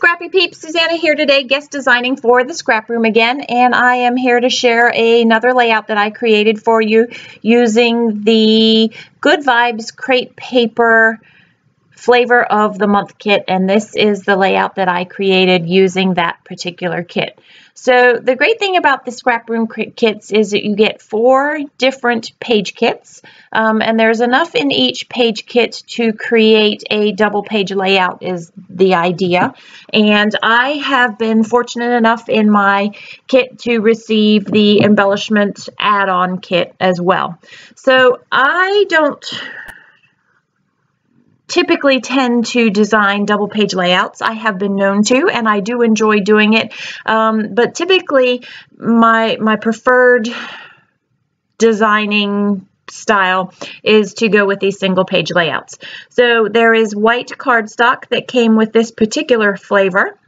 Scrappy peeps, Suzanna here today, guest designing for the Scraproom again, and I am here to share another layout that I created for you using the Good Vibes Crepe Paper Flavor of the Month kit, and this is the layout that I created using that particular kit. So the great thing about the Scraproom kits is that you get 4 different page kits, and there's enough in each page kit to create a double page layout is the idea. And I have been fortunate enough in my kit to receive the embellishment add-on kit as well. So I don't typically tend to design double page layouts. I have been known to, and I do enjoy doing it, but typically my preferred designing style is to go with these single page layouts. So there is white cardstock that came with this particular flavor,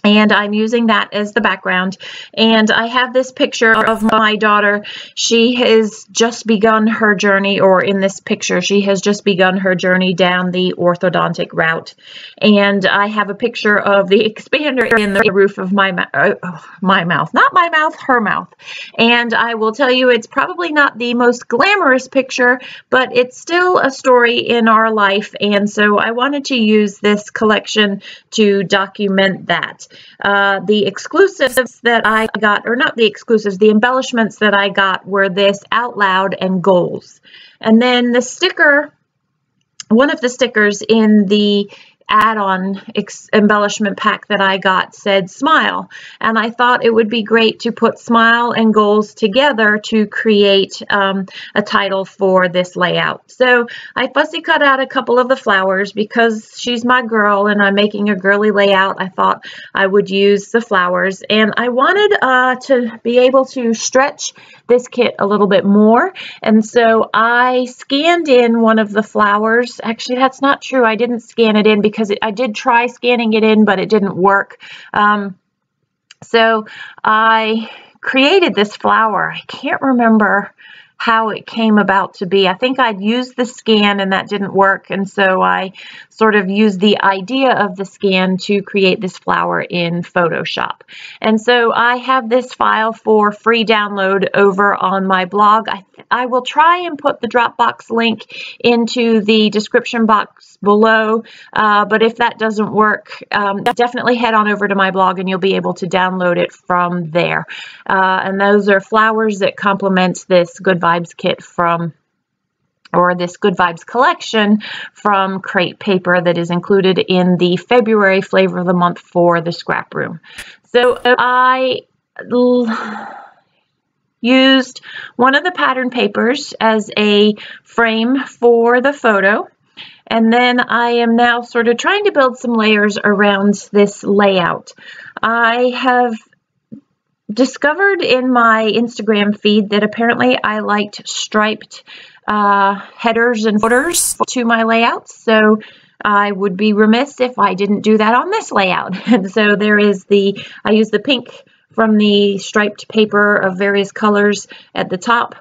and I'm using that as the background. And I have this picture of my daughter. She has just begun her journey, or in this picture, she has just begun her journey down the orthodontic route. And I have a picture of the expander in the roof of my mouth, not my mouth, her mouth. And I will tell you, it's probably not the most glamorous picture, but it's still a story in our life. And so I wanted to use this collection to document that. The exclusives that I got, or not the exclusives, the embellishments that I got were this Out Loud and Goals. And then the sticker, one of the stickers in the add-on embellishment pack that I got said Smile, and I thought it would be great to put Smile and Goals together to create a title for this layout. So I fussy cut out a couple of the flowers because she's my girl and I'm making a girly layout. I thought I would use the flowers, and I wanted to be able to stretch this kit a little bit more, and so I scanned in one of the flowers. Actually, that's not true. I didn't scan it in because I did try scanning it in, but it didn't work. So I created this flower. I can't remember how it came about to be. I think I'd used the scan and that didn't work, and so I sort of used the idea of the scan to create this flower in Photoshop. And so I have this file for free download over on my blog. I will try and put the Dropbox link into the description box below, but if that doesn't work, definitely head on over to my blog and you'll be able to download it from there. And those are flowers that complement this Good Vibes kit from, or this Good Vibes collection from Crepe Paper that is included in the February flavor of the month for the Scraproom. So I used one of the pattern papers as a frame for the photo, and then I am now sort of trying to build some layers around this layout. I have discovered in my Instagram feed that apparently I liked striped headers and footers to my layouts, so I would be remiss if I didn't do that on this layout. And so there is I use the pink from the striped paper of various colors at the top,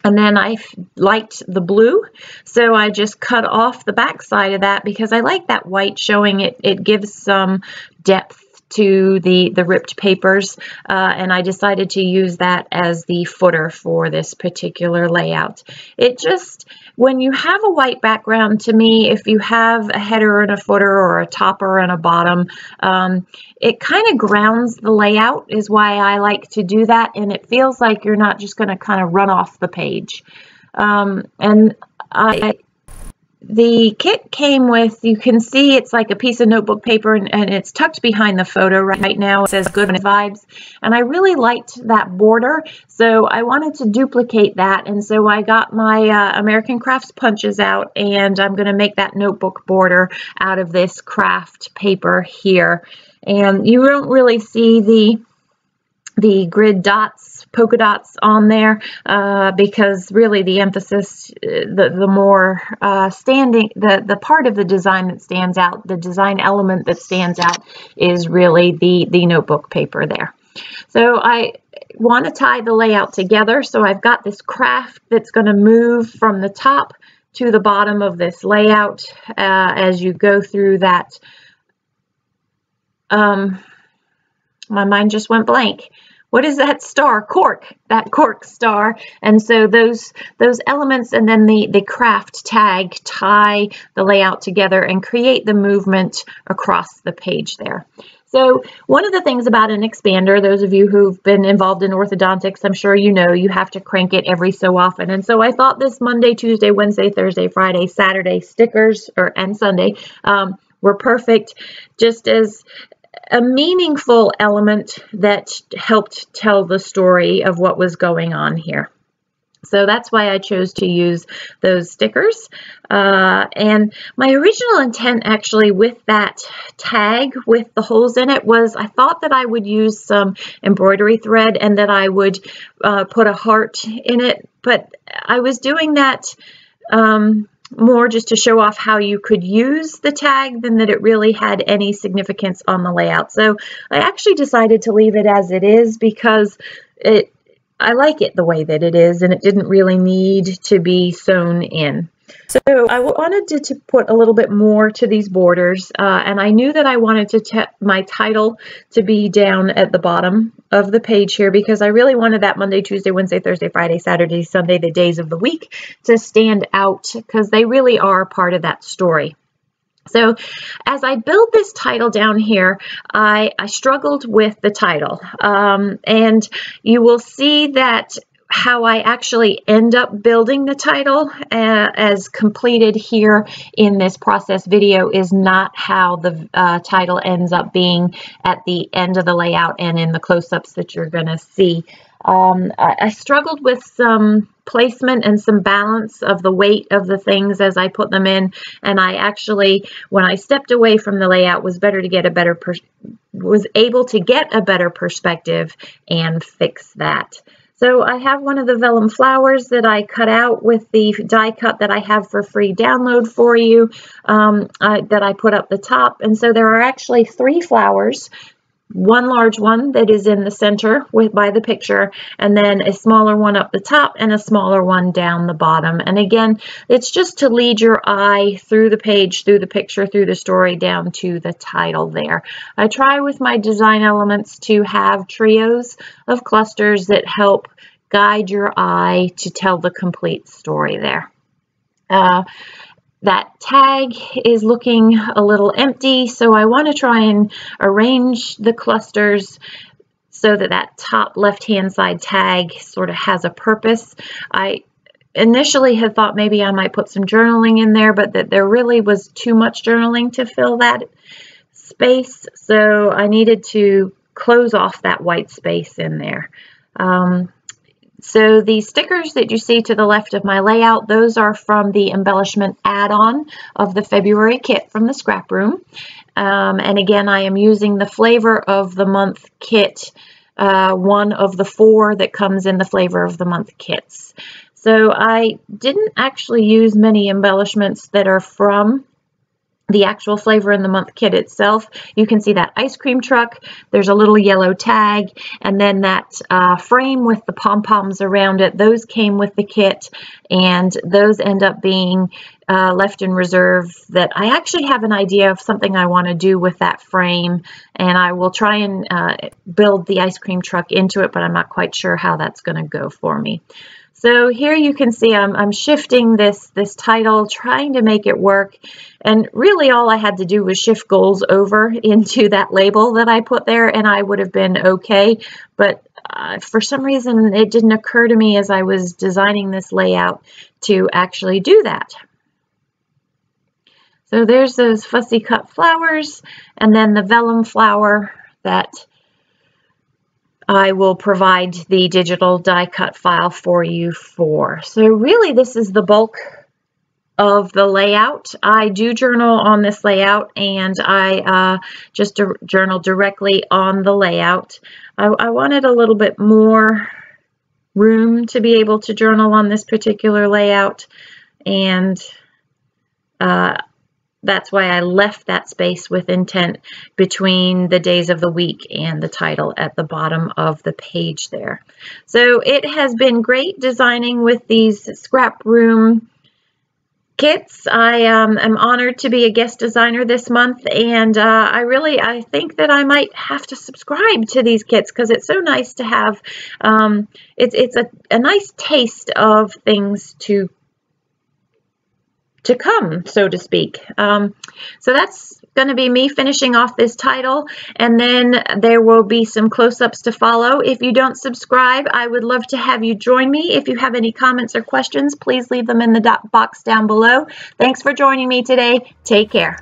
and then I liked the blue, so I just cut off the back side of that because I like that white showing. It gives some depth to the ripped papers, and I decided to use that as the footer for this particular layout. It just, when you have a white background, to me, if you have a header and a footer or a topper and a bottom, it kind of grounds the layout is why I like to do that, and it feels like you're not just going to kind of run off the page. The kit came with, you can see it's like a piece of notebook paper, and it's tucked behind the photo right now. It says Good Vibes, and I really liked that border, so I wanted to duplicate that, and so I got my American Crafts punches out, and I'm going to make that notebook border out of this craft paper here. And you don't really see the grid dots, polka dots on there, because really the emphasis, the more the part of the design that stands out, the design element that stands out is really the notebook paper there. So I want to tie the layout together, so I've got this craft that's going to move from the top to the bottom of this layout as you go through that my mind just went blank. What is that star? Cork, that cork star. And so those elements and then the craft tag tie the layout together and create the movement across the page there. So one of the things about an expander, those of you who've been involved in orthodontics, I'm sure you know you have to crank it every so often. And so I thought this Monday, Tuesday, Wednesday, Thursday, Friday, Saturday stickers and Sunday were perfect, just as a meaningful element that helped tell the story of what was going on here. So that's why I chose to use those stickers. And my original intent actually with that tag with the holes in it was I thought that I would use some embroidery thread and that I would put a heart in it. But I was doing that more just to show off how you could use the tag than that it really had any significance on the layout. So I actually decided to leave it as it is because I like it the way that it is, and it didn't really need to be sewn in. So I wanted to put a little bit more to these borders, and I knew that I wanted my title to be down at the bottom of the page here because I really wanted that Monday, Tuesday, Wednesday, Thursday, Friday, Saturday, Sunday, the days of the week to stand out because they really are part of that story. So as I build this title down here, I struggled with the title, and you will see that how I actually end up building the title as completed here in this process video is not how the title ends up being at the end of the layout and in the close-ups that you're going to see. I struggled with some placement and some balance of the weight of the things as I put them in, and I actually, when I stepped away from the layout, was able to get a better perspective and fix that. So I have one of the vellum flowers that I cut out with the die cut that I have for free download for you that I put up the top. And so there are actually 3 flowers, one large one that is in the center by the picture, and then a smaller one up the top and a smaller one down the bottom. And again, it's just to lead your eye through the page, through the picture, through the story, down to the title there. I try with my design elements to have trios of clusters that help guide your eye to tell the complete story there. That tag is looking a little empty, so I want to try and arrange the clusters so that that top left-hand side tag sort of has a purpose. I initially had thought maybe I might put some journaling in there, but that there really was too much journaling to fill that space, so I needed to close off that white space in there. So the stickers that you see to the left of my layout, those are from the embellishment add-on of the February kit from the Scraproom. And again, I am using the flavor of the month kit, one of the 4 that comes in the flavor of the month kits. So I didn't actually use many embellishments that are from the actual flavor in the month kit itself. You can see that ice cream truck, there's a little yellow tag, and then that frame with the pom-poms around it, those came with the kit, and those end up being left in reserve that I actually have an idea of something I want to do with that frame, and I will try and build the ice cream truck into it, but I'm not quite sure how that's going to go for me. So here you can see I'm shifting this title, trying to make it work. And really all I had to do was shift goals over into that label that I put there and I would have been okay. But for some reason it didn't occur to me as I was designing this layout to actually do that. So there's those fussy cut flowers and then the vellum flower that I will provide the digital die cut file for you for. So really this is the bulk of the layout. I do journal on this layout and I just journal directly on the layout. I wanted a little bit more room to be able to journal on this particular layout, and that's why I left that space with intent between the days of the week and the title at the bottom of the page there. So it has been great designing with these Scraproom kits. I am honored to be a guest designer this month, and I think that I might have to subscribe to these kits because it's so nice to have. It's a nice taste of things to come, so to speak. So that's going to be me finishing off this title, and then there will be some close-ups to follow. If you don't subscribe, I would love to have you join me. If you have any comments or questions, please leave them in the box down below. Thanks for joining me today. Take care.